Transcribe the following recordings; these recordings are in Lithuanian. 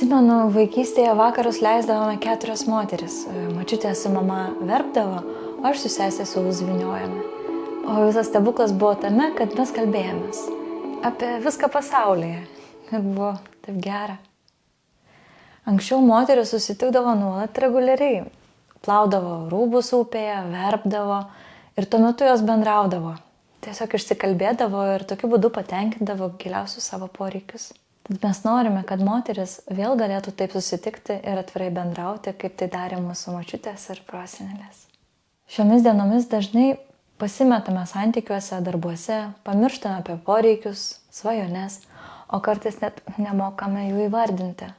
Atsimenu, vaikystėje vakarus leisdavome 4 moteris. Močiutė su mama verpdavo, o aš su sesė sulus vyniojame. O visas stebuklas buvo tame, kad mes kalbėjomės apie viską pasaulyje. Ir buvo taip gera. Anksčiau moteris susitikdavo nuolat reguliariai. Plaudavo rūbus upėje, verpdavo ir tuo metu jos bendraudavo. Tiesiog išsikalbėdavo ir tokiu būdu patenkindavo giliausius savo poreikius. Tad mes norime, kad moteris vėl galėtų taip susitikti ir atvirai bendrauti, kaip tai darė mūsų močiutės ir prosenelės. Šiomis dienomis dažnai pasimetame santykiuose, darbuose, pamirštame apie poreikius, svajones, o kartais net nemokame jų įvardinti.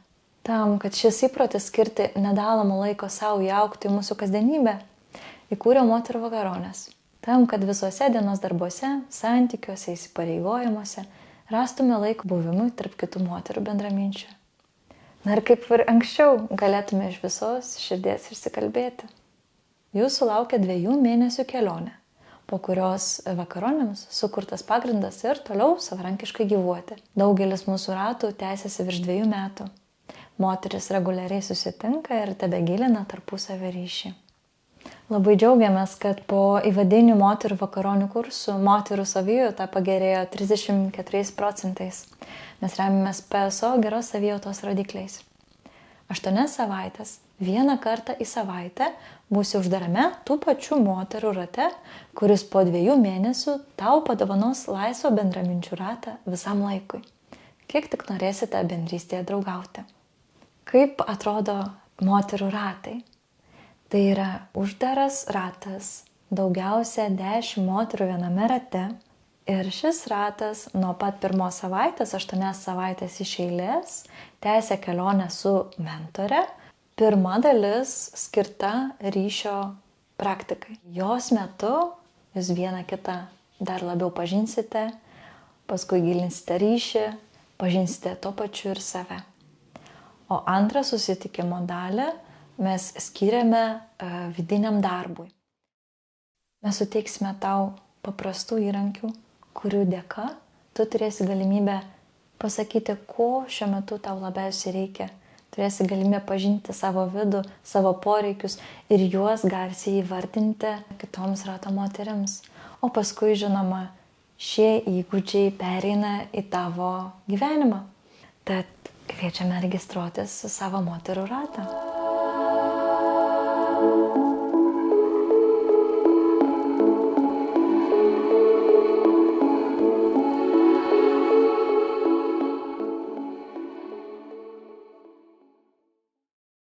Tam, kad šis įprotis skirti nedalomą laiko savo įaugti į mūsų kasdienybę, įkūriau moterų vakaronės. Tam, kad visuose dienos darbuose, santykiuose, įsipareigojimuose rastume laiko buvimui tarp kitų moterų bendraminčių. Na ir kaip ir anksčiau, galėtume iš visos širdies išsikalbėti. Jūsų laukia 2 mėnesių kelionė, po kurios vakaronėms sukurtas pagrindas ir toliau savarankiškai gyvuoti. Daugelis mūsų ratų tęsiasi virš 2 metų. Moteris reguliariai susitinka ir tebegilina tarpusavio ryšį. Labai džiaugiamės, kad po įvadinių moterų vakaronių kursų moterų savijauta pagerėjo 34%. Mes remiamės PSO geros savijautos rodikliais. 8 savaitės, 1 kartą į savaitę būsi uždarame tų pačių moterų rate, kuris po 2 mėnesių tau padovanos laisvą bendraminčių ratą visam laikui. Kiek tik norėsite bendrystėje draugauti. Kaip atrodo moterų ratai? Tai yra uždaras ratas, daugiausia 10 moterų viename rate ir šis ratas nuo pat 1 savaitės, 8 savaitės iš eilės, tęsia kelionę su mentore. Pirma dalis skirta ryšio praktikai. Jos metu jūs vieną kitą dar labiau pažinsite, paskui gilinsite ryšį, pažinsite tuo pačiu ir save. O antrą susitikimo dalį mes skiriame vidiniam darbui. Mes suteiksime tau paprastų įrankių, kurių dėka tu turėsi galimybę pasakyti, ko šiuo metu tau labiausiai reikia. Turėsi galimybę pažinti savo vidų, savo poreikius ir juos garsiai įvardinti kitoms rato moterims. O paskui, žinoma, šie įgūdžiai pereina į tavo gyvenimą. Tad kviečiame registruotis į savo moterų ratą.